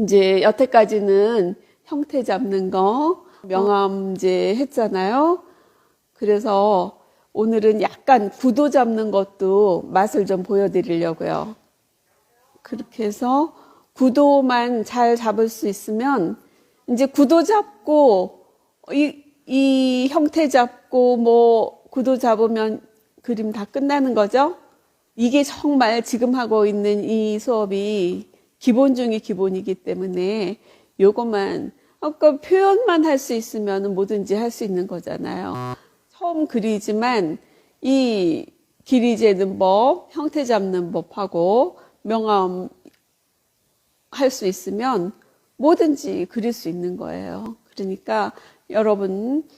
이제 여태까지는 형태 잡는 거, 명암제 했잖아요. 그래서 오늘은 약간 구도 잡는 것도 맛을 좀 보여드리려고요. 그렇게 해서 구도만 잘 잡을 수 있으면 이제 구도 잡고 이 형태 잡고 뭐 구도 잡으면 그림 다 끝나는 거죠. 이게 정말 지금 하고 있는 이 수업이 기본 중에 기본이기 때문에 요것만 아까 표현만 할 수 있으면 뭐든지 할 수 있는 거잖아요. 처음 그리지만 이 길이 재는 법, 형태 잡는 법하고 명암 할 수 있으면 뭐든지 그릴 수 있는 거예요. 그러니까 여러분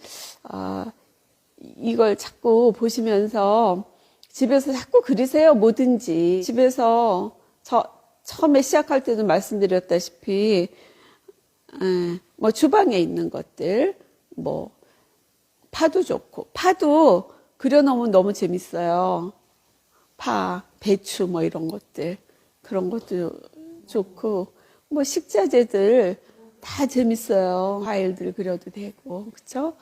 이걸 자꾸 보시면서 집에서 자꾸 그리세요. 뭐든지 집에서 처음에 시작할 때도 말씀드렸다시피 뭐 주방에 있는 것들 뭐 파도 좋고 파도 그려놓으면 너무 재밌어요. 파, 배추 뭐 이런 것들 그런 것도 좋고 뭐 식자재들 다 재밌어요. 과일들 그려도 되고 그렇죠?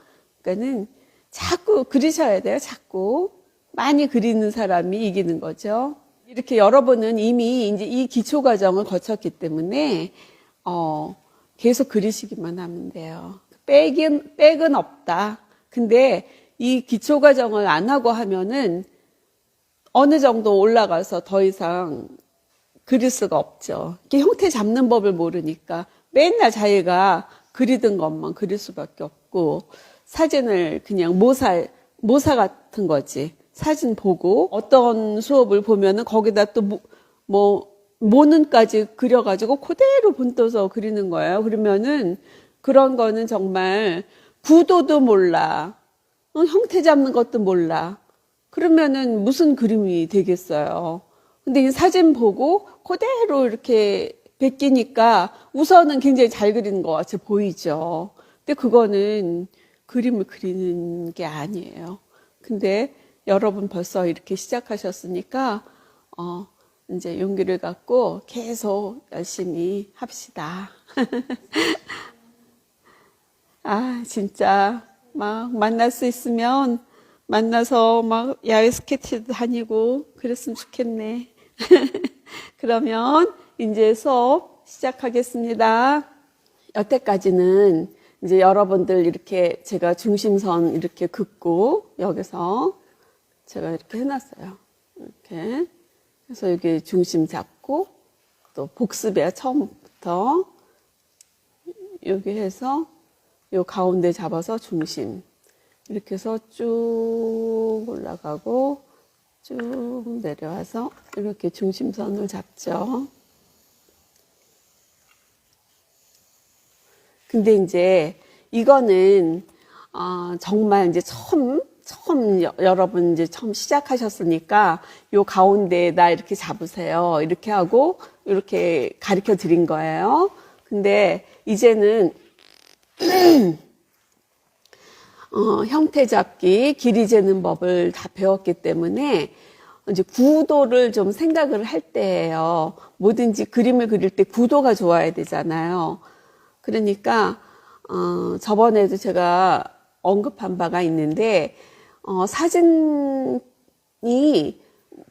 그러니까는 자꾸 그리셔야 돼요. 자꾸 많이 그리는 사람이 이기는 거죠. 이렇게 여러분은 이미 이제 이 기초 과정을 거쳤기 때문에 계속 그리시기만 하면 돼요. 백은 없다. 근데 이 기초 과정을 안 하고 하면은 어느 정도 올라가서 더 이상 그릴 수가 없죠. 이게 형태 잡는 법을 모르니까 맨날 자기가 그리던 것만 그릴 수밖에 없고 사진을 그냥 모사 같은 거지. 사진 보고 어떤 수업을 보면은 거기다 또 모는까지 그려가지고 그대로 본떠서 그리는 거예요. 그러면은 그런 거는 정말 구도도 몰라. 형태 잡는 것도 몰라. 그러면은 무슨 그림이 되겠어요. 근데 이 사진 보고 그대로 이렇게 베끼니까 우선은 굉장히 잘 그리는 것 같이 보이죠. 근데 그거는 그림을 그리는 게 아니에요. 근데 여러분 벌써 이렇게 시작하셨으니까 이제 용기를 갖고 계속 열심히 합시다. 진짜 막 만날 수 있으면 만나서 막 야외 스케치도 다니고 그랬으면 좋겠네. 그러면 이제 수업 시작하겠습니다. 여태까지는 이제 여러분들 이렇게 제가 중심선 이렇게 긋고 여기서 제가 이렇게 해놨어요. 이렇게 그래서 여기 중심 잡고 또 복습이야. 처음부터 여기 해서 요 가운데 잡아서 중심 이렇게 해서 쭉 올라가고 쭉 내려와서 이렇게 중심선을 잡죠. 근데 이제 이거는 정말 이제 처음 여러분 이제 처음 시작하셨으니까 요 가운데에다 이렇게 잡으세요. 이렇게 하고 이렇게 가르쳐 드린 거예요. 근데 이제는 형태 잡기, 길이 재는 법을 다 배웠기 때문에 이제 구도를 좀 생각을 할 때예요. 뭐든지 그림을 그릴 때 구도가 좋아야 되잖아요. 그러니까 저번에도 제가 언급한 바가 있는데 사진이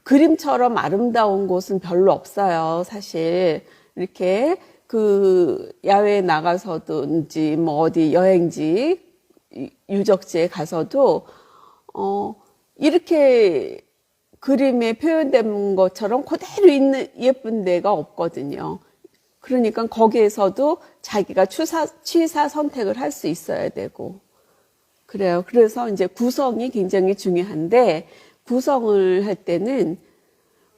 그림처럼 아름다운 곳은 별로 없어요. 사실 이렇게 그 야외에 나가서든지 뭐 어디 여행지 유적지에 가서도 이렇게 그림에 표현된 것처럼 그대로 있는 예쁜 데가 없거든요. 그러니까 거기에서도 자기가 취사 선택을 할 수 있어야 되고 그래요. 그래서 이제 구성이 굉장히 중요한데 구성을 할 때는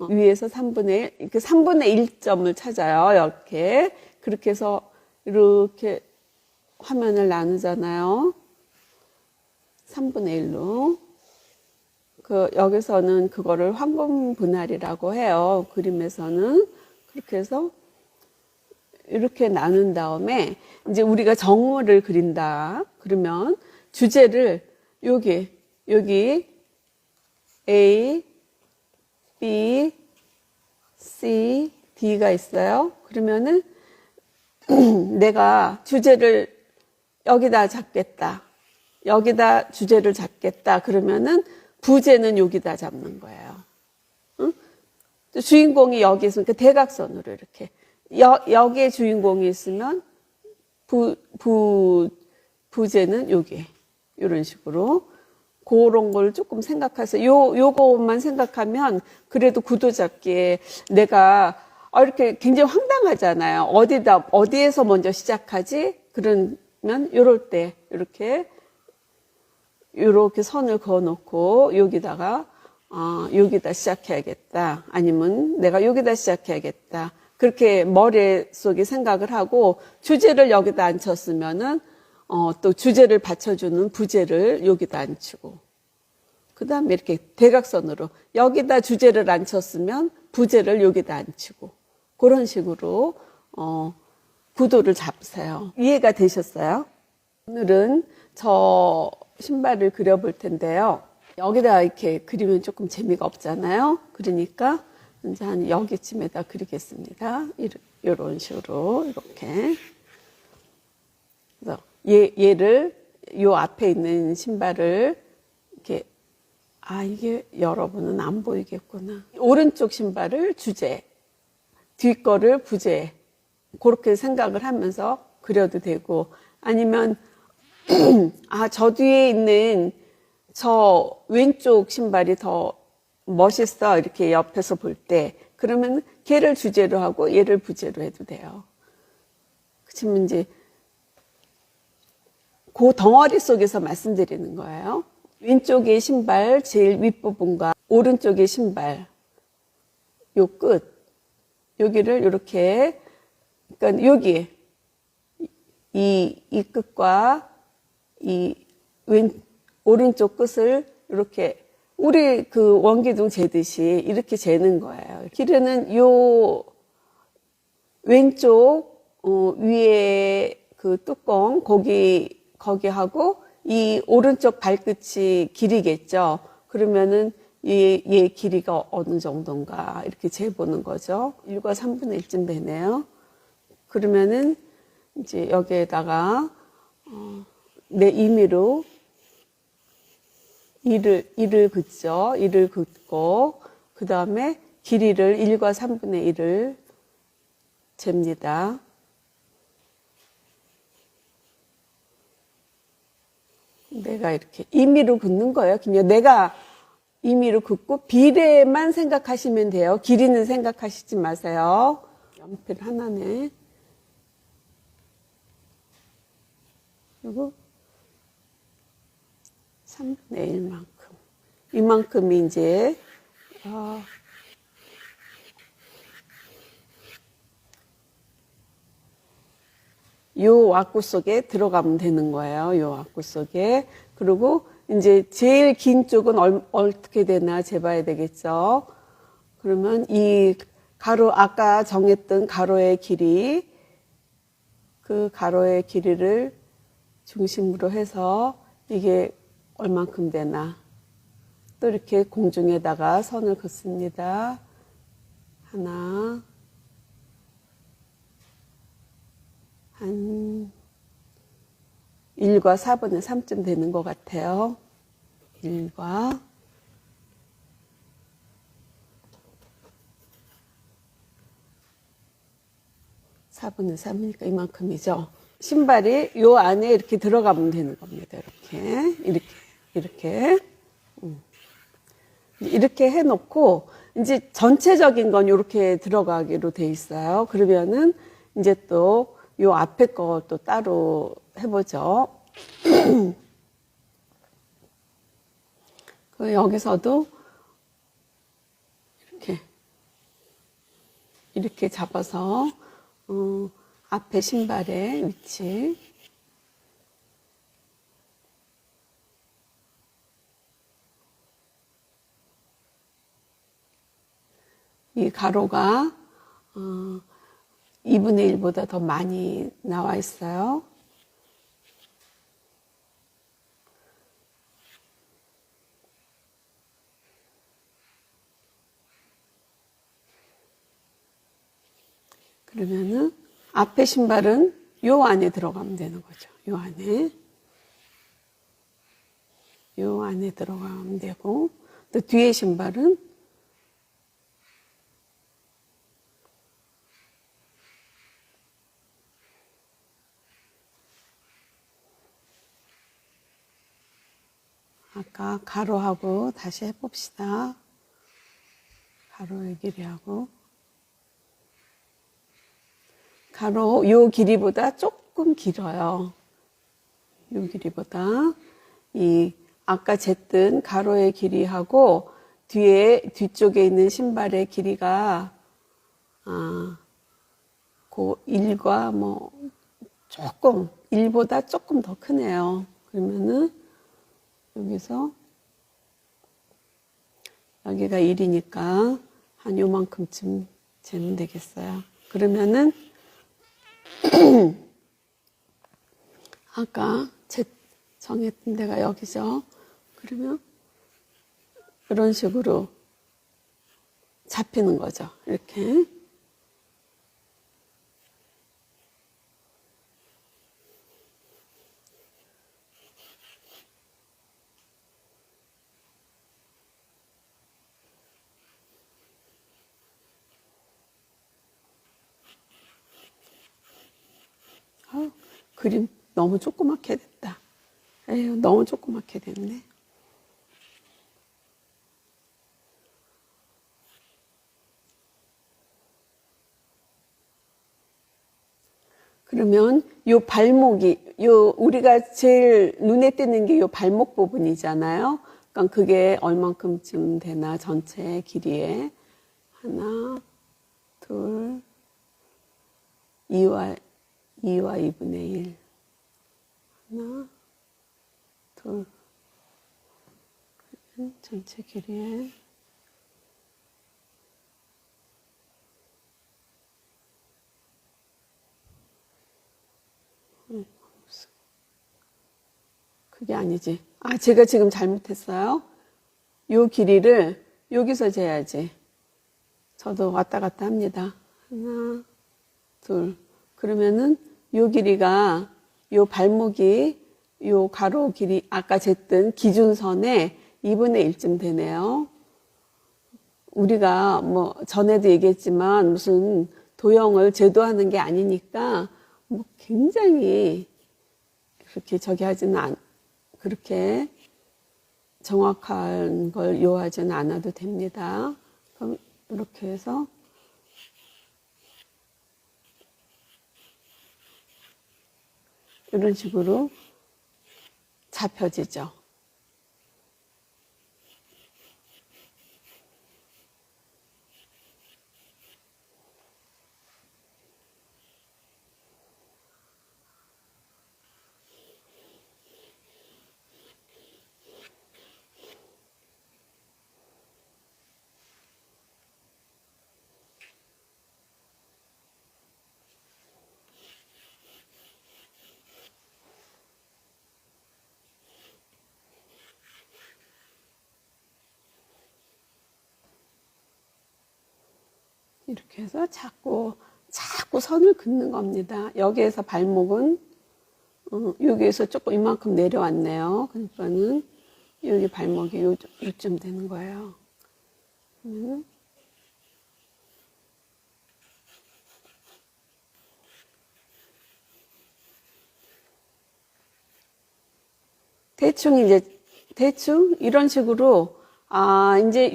위에서 3분의 1, 3분의 1점을 찾아요. 이렇게 그렇게 해서 이렇게 화면을 나누잖아요. 3분의 1로 여기서는 그거를 황금 분할이라고 해요. 그림에서는 그렇게 해서 이렇게 나눈 다음에 이제 우리가 정물을 그린다. 그러면 주제를 여기 A, B, C, D가 있어요. 그러면은 내가 주제를 여기다 잡겠다. 여기다 주제를 잡겠다. 그러면은 부제는 여기다 잡는 거예요. 응? 주인공이 여기 있으니까 대각선으로 이렇게. 여기에 주인공이 있으면 부제는 여기. 이런 식으로. 그런 걸 조금 생각해서 요거만 생각하면 그래도 구도 잡기에 내가 이렇게 굉장히 황당하잖아요. 어디에서 먼저 시작하지? 그러면 요럴 때 이렇게 선을 그어 놓고 여기다 시작해야겠다. 아니면 내가 여기다 시작해야겠다. 그렇게 머릿속에 생각을 하고 주제를 여기다 앉혔으면은 또 주제를 받쳐주는 부제를 여기다 앉히고 그 다음에 이렇게 대각선으로 여기다 주제를 앉혔으면 부제를 여기다 앉히고 그런 식으로 구도를 잡으세요. 이해가 되셨어요? 오늘은 저 신발을 그려볼 텐데요. 여기다 이렇게 그리면 조금 재미가 없잖아요. 그러니까 이제 한 여기쯤에다 그리겠습니다. 이런 식으로 이렇게. 그래서 얘를 요 앞에 있는 신발을 이렇게 이게 여러분은 안 보이겠구나. 오른쪽 신발을 주제, 뒤 거를 부제. 그렇게 생각을 하면서 그려도 되고 아니면 저 뒤에 있는 저 왼쪽 신발이 더 멋있어 이렇게 옆에서 볼 때 그러면 걔를 주제로 하고 얘를 부제로 해도 돼요. 그치만 이제 그 덩어리 속에서 말씀드리는 거예요. 왼쪽의 신발 제일 윗부분과 오른쪽의 신발 요 끝 여기를 이렇게 그러니까 여기 이 끝과 이 오른쪽 끝을 이렇게 우리 그 원기둥 재듯이 이렇게 재는 거예요. 길이는 요 왼쪽 위에 그 뚜껑 거기하고 이 오른쪽 발끝이 길이겠죠. 그러면은 얘 길이가 어느 정도인가 이렇게 재보는 거죠. 1과 3분의 1쯤 되네요. 그러면은 이제 여기에다가 내 임의로 이를 긋죠. 이를 긋고 그 다음에 길이를 1과 3분의 1을 잽니다. 내가 이렇게 임의로 긋는 거예요. 그냥 내가 임의로 긋고 비례만 생각하시면 돼요. 길이는 생각하시지 마세요. 연필 하나네. 그리고 3분의 1만큼. 이만큼이 이제 요 왁구 속에 들어가면 되는 거예요. 요 왁구 속에. 그리고 이제 제일 긴 쪽은 어떻게 되나 재봐야 되겠죠. 그러면 이 가로 아까 정했던 가로의 길이 그 가로의 길이를 중심으로 해서 이게 얼만큼 되나. 또 이렇게 공중에다가 선을 긋습니다. 하나, 한 1과 4분의 3쯤 되는 것 같아요. 1과 4분의 3이니까 이만큼이죠. 신발이 요 안에 이렇게 들어가면 되는 겁니다. 이렇게 해놓고 이제 전체적인 건 이렇게 들어가기로 돼 있어요. 그러면은 이제 또 요 앞에 거 또 따로 해보죠. 여기서도 이렇게 잡아서 앞에 신발의 위치 이 가로가 2분의 1보다 더 많이 나와 있어요. 그러면은 앞에 신발은 요 안에 들어가면 되는 거죠. 요 안에. 요 안에 들어가면 되고, 또 뒤에 신발은 아까 가로하고 다시 해봅시다. 가로의 길이하고 가로 요 길이보다 조금 길어요. 요 길이보다 이 아까 쟀던 가로의 길이하고 뒤쪽에 있는 신발의 길이가 그 1과 뭐 조금 1보다 조금 더 크네요. 그러면은 여기서 여기가 1이니까 한 요만큼쯤 재면 되겠어요. 그러면은 아까 정했던 데가 여기죠. 그러면 이런 식으로 잡히는 거죠. 이렇게. 그림 너무 조그맣게 됐다. 에휴, 너무 조그맣게 됐네. 그러면 요 발목이, 우리가 제일 눈에 띄는 게 요 발목 부분이잖아요. 그러니까 그게 얼만큼쯤 되나, 전체 길이에. 하나, 둘, 2와 2분의 1. 하나, 둘. 전체 길이에. 그게 아니지. 제가 지금 잘못했어요. 요 길이를 여기서 재야지. 저도 왔다 갔다 합니다. 하나, 둘. 그러면은 요 길이가, 요 발목이 요 가로 길이, 아까 쟀던 기준선에 2분의 1쯤 되네요. 우리가 뭐 전에도 얘기했지만 무슨 도형을 제도하는 게 아니니까 뭐 굉장히 그렇게 그렇게 정확한 걸 요하지는 않아도 됩니다. 그럼 이렇게 해서 이런 식으로 잡혀지죠. 이렇게 해서 자꾸 선을 긋는 겁니다. 여기에서 발목은 여기에서 조금 이만큼 내려왔네요. 그러니까는 여기 발목이 요쯤 되는 거예요. 대충 이런 식으로 이제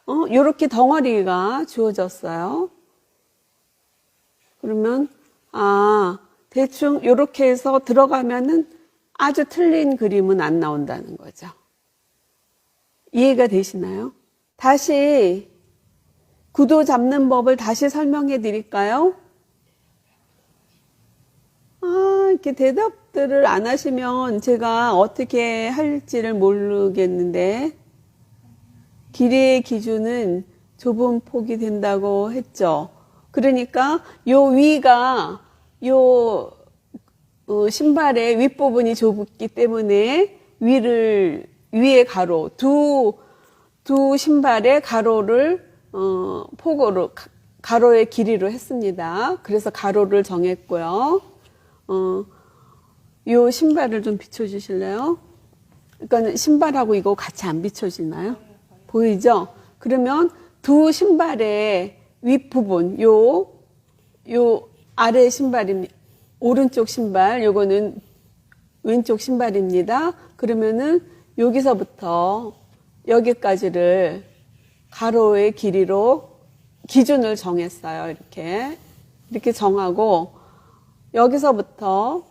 요렇게 덩어리가 주어졌어요. 그러면 대충 요렇게 해서 들어가면은 아주 틀린 그림은 안 나온다는 거죠. 이해가 되시나요? 다시 구도 잡는 법을 다시 설명해 드릴까요? 이렇게 대답들을 안 하시면 제가 어떻게 할지를 모르겠는데, 길이의 기준은 좁은 폭이 된다고 했죠. 그러니까 요 위가 신발의 윗부분이 좁기 때문에 위의 가로, 두 신발의 가로를 폭으로 가로의 길이로 했습니다. 그래서 가로를 정했고요. 요 신발을 좀 비춰주실래요? 그러니까 신발하고 이거 같이 안 비춰지나요? 보이죠? 그러면 두 신발의 윗부분, 요 아래 신발입니다. 오른쪽 신발, 요거는 왼쪽 신발입니다. 그러면은 여기서부터 여기까지를 가로의 길이로 기준을 정했어요. 이렇게 정하고 여기서부터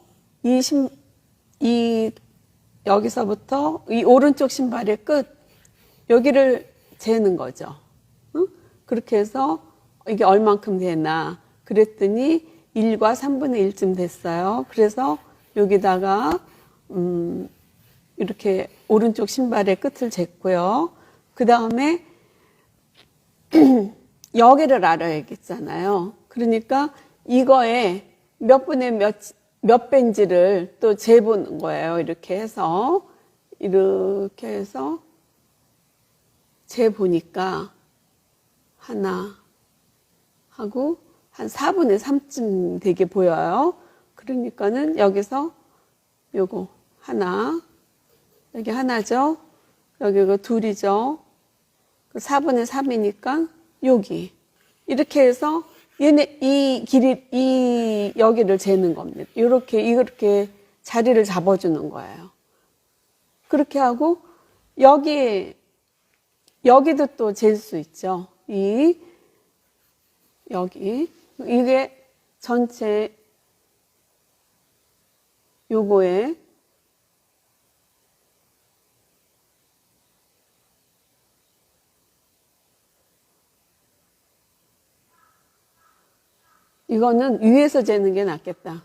여기서부터 이 오른쪽 신발의 끝 여기를 재는 거죠. 응? 그렇게 해서 이게 얼만큼 되나 그랬더니 1과 3분의 1쯤 됐어요. 그래서 여기다가 이렇게 오른쪽 신발의 끝을 쟀고요. 그 다음에 여기를 알아야겠잖아요. 그러니까 이거에 몇 분의 몇 배인지를 또 재보는 거예요. 이렇게 해서 재보니까 하나 하고 한 4분의 3쯤 되게 보여요. 그러니까는 여기서 요거 하나, 여기 하나죠. 여기가 둘이죠. 4분의 3이니까 여기 이렇게 해서 얘네 여기를 재는 겁니다. 이렇게 자리를 잡아주는 거예요. 그렇게 하고 여기도 또 잴 수 있죠. 여기 이게 전체 요거에 이거는 위에서 재는 게 낫겠다.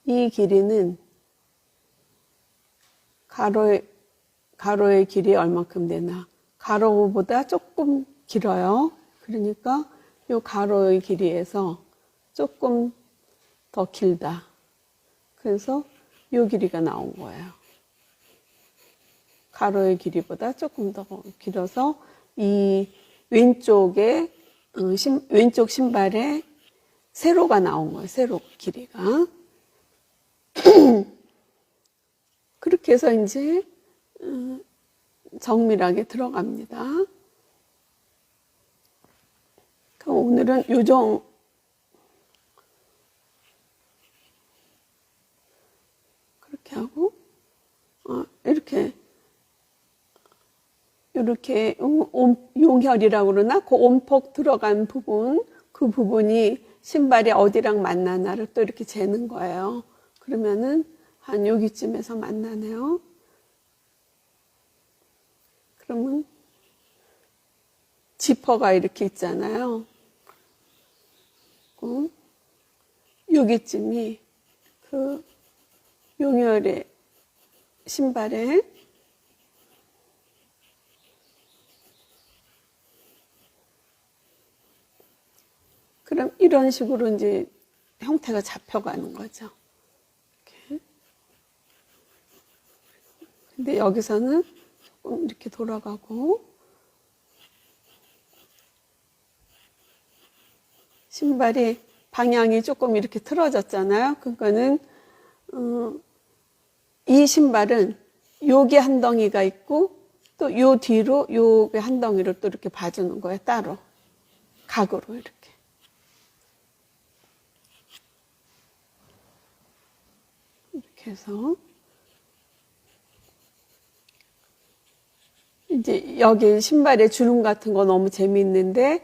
이 길이는 가로의 길이 얼마큼 되나? 가로보다 조금 길어요. 그러니까 이 가로의 길이에서 조금 더 길다. 그래서 이 길이가 나온 거예요. 가로의 길이보다 조금 더 길어서 이 왼쪽 신발에 세로가 나온 거예요. 세로 길이가. 그렇게 해서 이제 정밀하게 들어갑니다. 그럼 오늘은 그렇게 하고 이렇게 용혈이라고 그러나 그 온폭 들어간 부분 그 부분이 신발이 어디랑 만나나를 또 이렇게 재는 거예요. 그러면은 한 여기쯤에서 만나네요. 그러면 지퍼가 이렇게 있잖아요. 여기쯤이 그 용혈의 신발에 그럼 이런 식으로 이제 형태가 잡혀가는 거죠. 이렇게. 근데 여기서는 조금 이렇게 돌아가고 신발이 방향이 조금 이렇게 틀어졌잖아요. 그러니까는 이 신발은 여기 한 덩이가 있고 또 요 뒤로 요게 한 덩이를 또 이렇게 봐주는 거예요. 따로 각으로 이렇게. 이렇게 해서 이제 여기 신발에 주름 같은 거 너무 재미있는데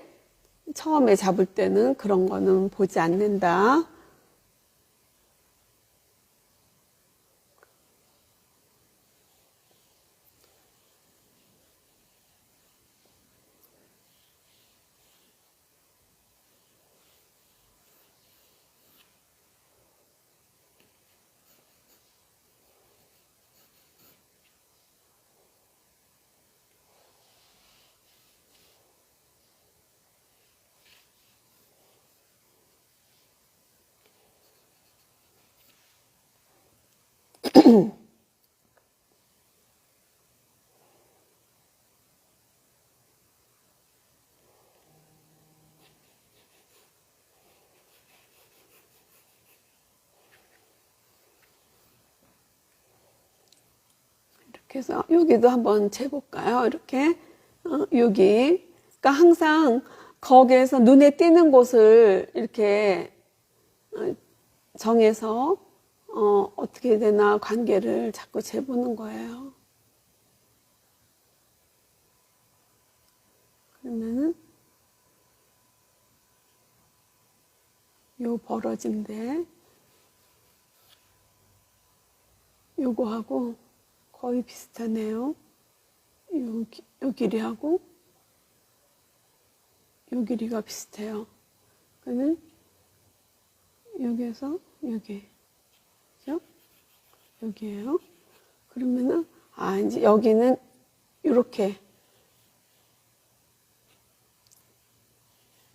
처음에 잡을 때는 그런 거는 보지 않는다. 그래서 여기도 한번 재볼까요? 이렇게 여기. 그러니까 항상 거기에서 눈에 띄는 곳을 이렇게 정해서 어떻게 되나 관계를 자꾸 재보는 거예요. 그러면은 요 벌어진데 요거하고 거의 비슷하네요. 요 길이하고 요 길이가 비슷해요. 그러면 여기에서 여기, 그죠? 여기에요. 그러면은 이제 여기는 이렇게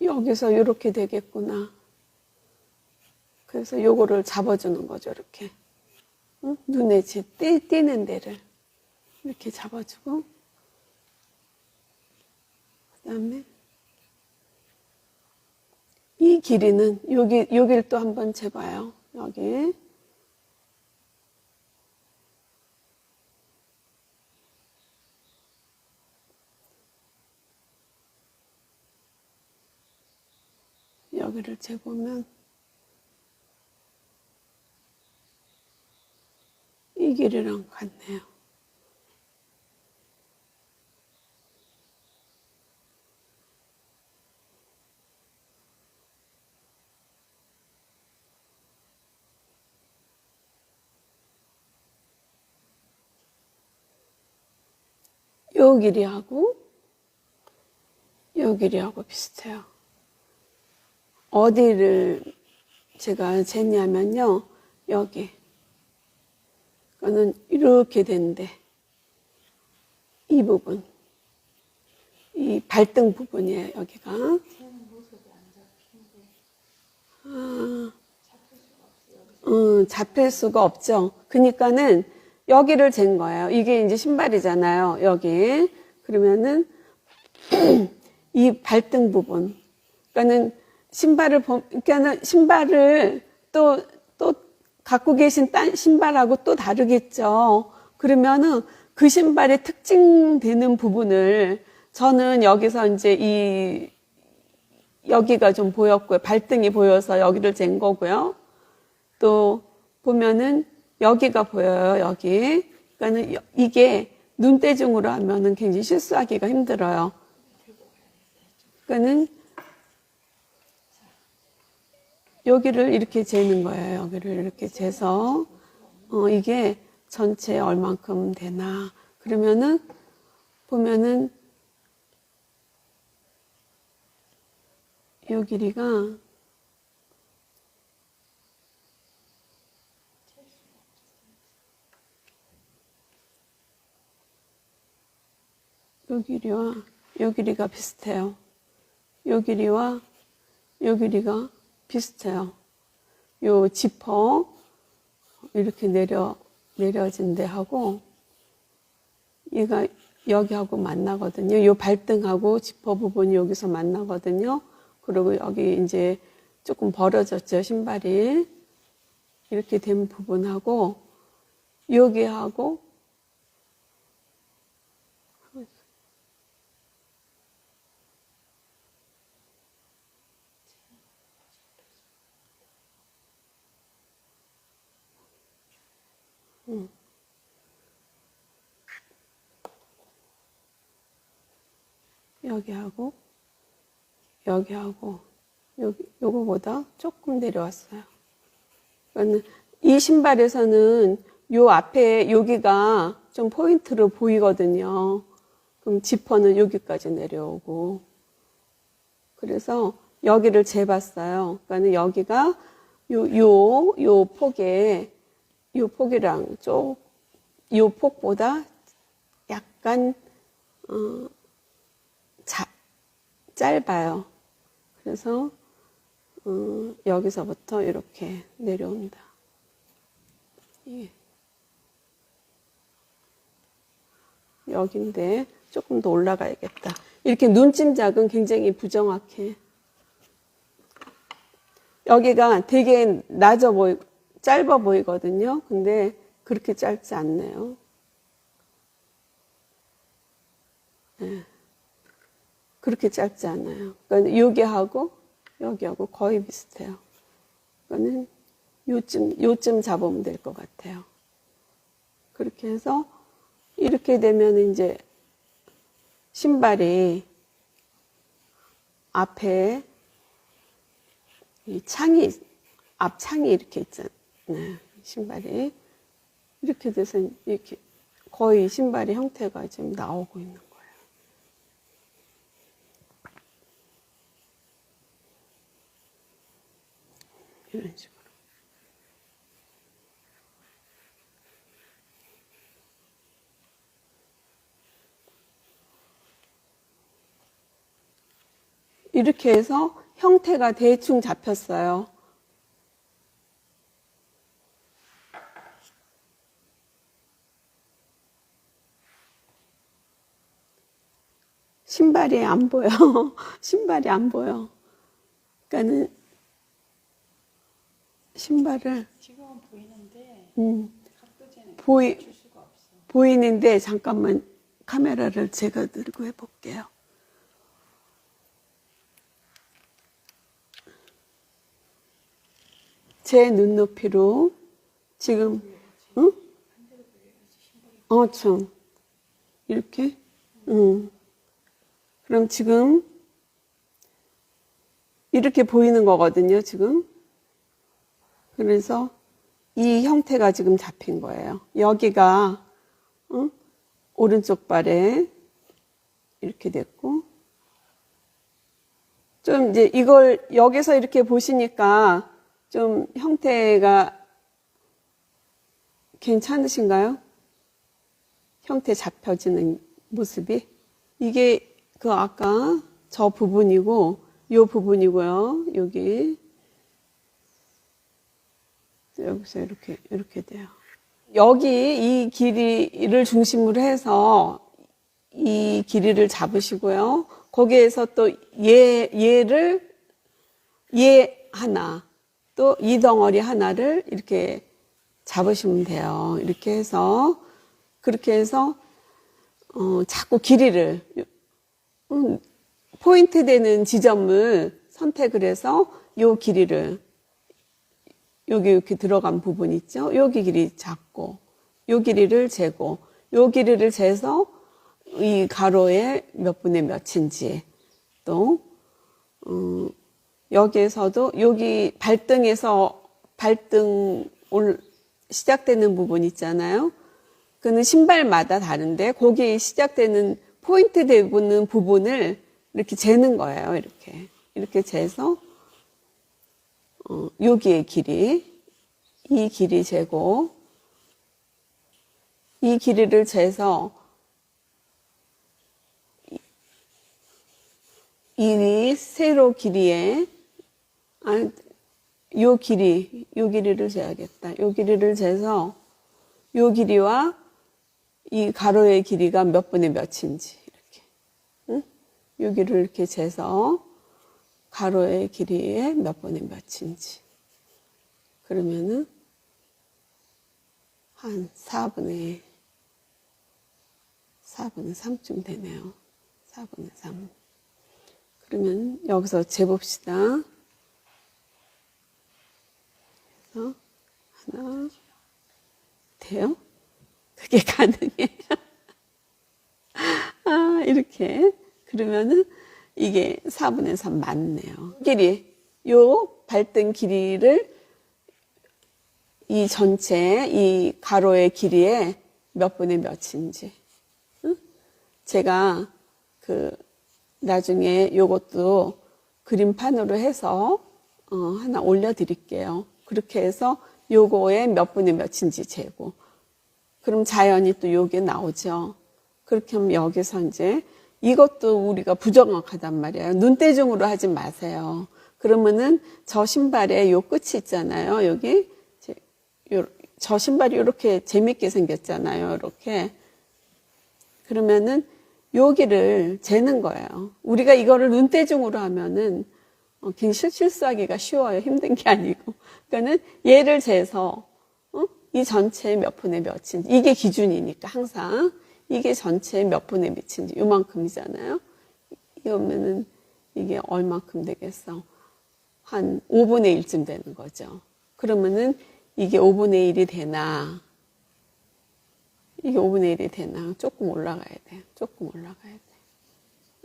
여기서 이렇게 되겠구나. 그래서 요거를 잡아주는 거죠, 이렇게. 응? 눈에 띄는 데를 이렇게 잡아주고, 그 다음에 이 길이는 여기를 또 한번 재봐요. 여기. 여기를 재보면 이 길이랑 같네요. 요 길이하고 요 길이하고 비슷해요. 어디를 제가 쟀냐면요. 여기. 이거는 이렇게 되는데 이 부분. 이 발등 부분이에요. 여기가. 잡힐 수가 없죠. 그러니까는 여기를 잰 거예요. 이게 이제 신발이잖아요. 여기. 그러면은 이 발등 부분. 그러니까는 신발을 또 갖고 계신 딴 신발하고 또 다르겠죠. 그러면은 그 신발의 특징되는 부분을 저는 여기서 이제 여기가 좀 보였고요. 발등이 보여서 여기를 잰 거고요. 또 보면은 여기가 보여요. 여기. 그러니까는 이게 눈대중으로 하면은 굉장히 실수하기가 힘들어요. 그러니까는 여기를 이렇게 재는 거예요. 여기를 이렇게 재서 이게 전체 얼만큼 되나. 그러면은 보면은 이 길이가 요 길이와 요 길이가 비슷해요. 요 길이와 요 길이가 비슷해요. 요 지퍼 이렇게 내려진 데하고 얘가 여기하고 만나거든요. 요 발등하고 지퍼 부분이 여기서 만나거든요. 그리고 여기 이제 조금 벌어졌죠. 신발이. 이렇게 된 부분하고 여기하고 여기하고 요거보다 조금 내려왔어요. 그러니까 이 신발에서는 요 앞에 여기가 좀 포인트로 보이거든요. 그럼 지퍼는 여기까지 내려오고. 그래서 여기를 재봤어요. 그러니까 여기가 요 폭이랑 요 폭보다 약간 짧아요. 그래서 여기서부터 이렇게 내려온다. 예. 여긴데 조금 더 올라가야겠다. 이렇게 눈짐작은 굉장히 부정확해. 여기가 되게 짧아 보이거든요. 근데 그렇게 짧지 않네요. 그렇게 짧지 않아요. 그러니까 여기하고 거의 비슷해요. 그러니까는 요쯤 잡으면 될 것 같아요. 그렇게 해서 이렇게 되면 이제 신발이 앞에 이 앞창이 이렇게 있잖아요. 신발이 이렇게 돼서 이렇게 거의 신발의 형태가 지금 나오고 있는 거예요. 이런 식으로. 이렇게 해서 형태가 대충 잡혔어요. 신발이 안 보여. 신발이 안 보여. 그러니까는 신발을 지금은 보이는데 각도제는 줄 수가 없어. 보이는데 잠깐만 카메라를 제가 들고 해볼게요. 제 눈높이로 지금 참 이렇게 그럼 지금 이렇게 보이는 거거든요. 지금 그래서 이 형태가 지금 잡힌 거예요. 여기가 오른쪽 발에 이렇게 됐고 좀 이제 이걸 여기서 이렇게 보시니까 좀 형태가 괜찮으신가요? 형태 잡혀지는 모습이 이게 그 아까 저 부분이고 요 부분이고요. 여기서 이렇게 돼요. 여기 이 길이를 중심으로 해서 이 길이를 잡으시고요. 거기에서 또 얘 하나 또 이 덩어리 하나를 이렇게 잡으시면 돼요. 이렇게 해서 그렇게 해서 자꾸 길이를 포인트 되는 지점을 선택을 해서 요 길이를 여기 이렇게 들어간 부분 있죠? 여기 길이 잡고 요 길이를 재고 요 길이를 재서 이 가로의 몇 분의 몇인지 또 여기에서도 여기 발등에서 발등 시작되는 부분 있잖아요. 그는 신발마다 다른데 거기 시작되는 포인트 되는 부분을 이렇게 재는 거예요. 이렇게 재서 여기의 길이 이 길이 재고 이 길이를 재서 이 세로 길이에 요 길이를 재야겠다. 요 길이를 재서 요 길이와 이 가로의 길이가 몇 분의 몇인지 이렇게 여기를 이렇게 재서 가로의 길이의 몇 분의 몇인지 그러면은 한 4분의 3쯤 되네요. 4분의 3. 그러면 여기서 재봅시다. 그래서 하나 돼요? 그게 가능해요. 이렇게 그러면은 이게 4분의 3 맞네요. 요 발등 길이를 이 전체 이 가로의 길이에 몇 분의 몇인지 제가 나중에 요것도 그림판으로 해서 하나 올려드릴게요. 그렇게 해서 요거의 몇 분의 몇인지 재고 그럼 자연히 또 요게 나오죠. 그렇게 하면 여기서 이제 이것도 우리가 부정확하단 말이에요. 눈대중으로 하지 마세요. 그러면은 저 신발에 요 끝이 있잖아요. 여기 저 신발이 이렇게 재밌게 생겼잖아요. 이렇게 그러면은 여기를 재는 거예요. 우리가 이거를 눈대중으로 하면은 실수하기가 쉬워요. 힘든 게 아니고. 그러니까는 얘를 재서 이 전체 몇 분의 몇인지 이게 기준이니까 항상 이게 전체 몇 분에 미친지 요만큼이잖아요. 이러면은 이게 얼만큼 되겠어? 한 5분의 1쯤 되는 거죠. 그러면은 이게 5분의 1이 되나? 이게 5분의 1이 되나? 조금 올라가야 돼. 조금 올라가야 돼.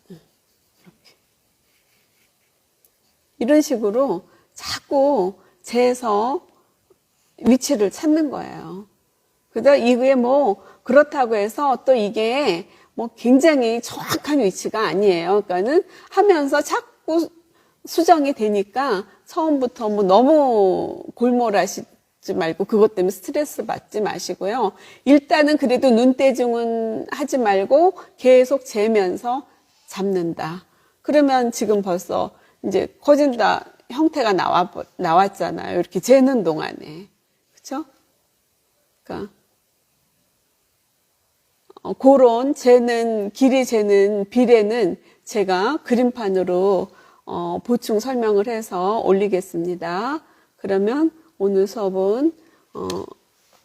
이렇게. 이런 식으로 자꾸 재서 위치를 찾는 거예요. 그래서 이게 뭐 그렇다고 해서 또 이게 뭐 굉장히 정확한 위치가 아니에요. 그러니까는 하면서 자꾸 수정이 되니까 처음부터 뭐 너무 골몰하시지 말고 그것 때문에 스트레스 받지 마시고요. 일단은 그래도 눈대중은 하지 말고 계속 재면서 잡는다. 그러면 지금 벌써 이제 커진다 형태가 나왔잖아요. 이렇게 재는 동안에. 그쵸? 그러니까 그런 재는, 길이 재는 비례는 제가 그림판으로 보충 설명을 해서 올리겠습니다. 그러면 오늘 수업은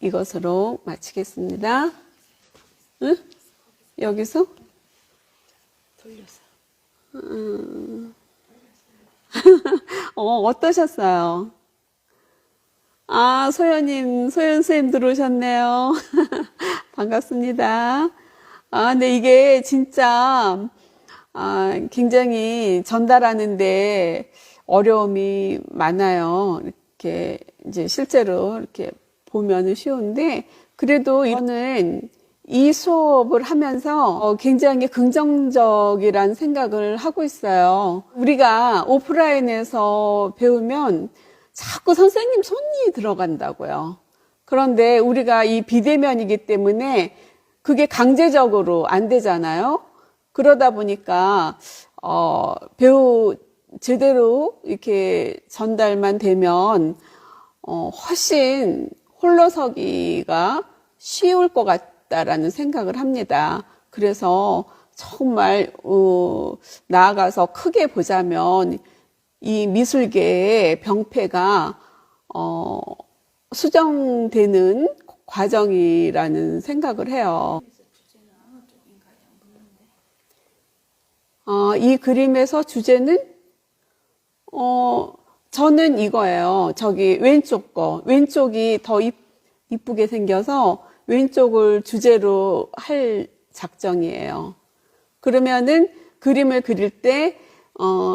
이것으로 마치겠습니다. 응? 여기서? 돌려서. 어떠셨어요? 아, 소연 선생님 들어오셨네요. 반갑습니다. 아, 근데 이게 진짜, 굉장히 전달하는데 어려움이 많아요. 이렇게, 이제 실제로 이렇게 보면은 쉬운데, 그래도 저는 이 수업을 하면서 굉장히 긍정적이라는 생각을 하고 있어요. 우리가 오프라인에서 배우면 자꾸 선생님 손이 들어간다고요. 그런데 우리가 이 비대면이기 때문에 그게 강제적으로 안 되잖아요. 그러다 보니까 제대로 이렇게 전달만 되면 훨씬 홀로서기가 쉬울 것 같다라는 생각을 합니다. 그래서 정말 나아가서 크게 보자면 이 미술계의 병폐가 수정되는 과정이라는 생각을 해요. 이 그림에서 주제는 저는 이거예요. 저기 왼쪽이 더 이쁘게 생겨서 왼쪽을 주제로 할 작정이에요. 그러면은 그림을 그릴 때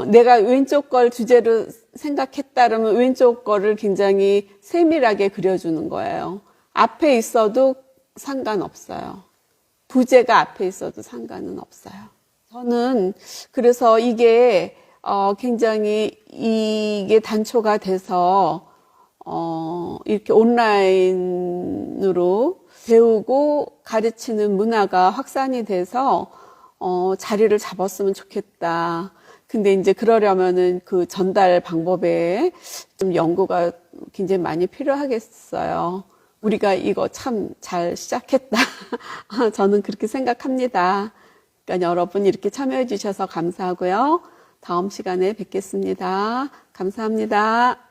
내가 왼쪽 걸 주제로 생각했다 그러면 왼쪽 거를 굉장히 세밀하게 그려주는 거예요. 앞에 있어도 상관없어요. 부제가 앞에 있어도 상관은 없어요. 저는 그래서 이게 굉장히 이게 단초가 돼서 이렇게 온라인으로 배우고 가르치는 문화가 확산이 돼서 자리를 잡았으면 좋겠다. 근데 이제 그러려면은 그 전달 방법에 좀 연구가 굉장히 많이 필요하겠어요. 우리가 이거 참 잘 시작했다. 저는 그렇게 생각합니다. 그러니까 여러분 이렇게 참여해 주셔서 감사하고요. 다음 시간에 뵙겠습니다. 감사합니다.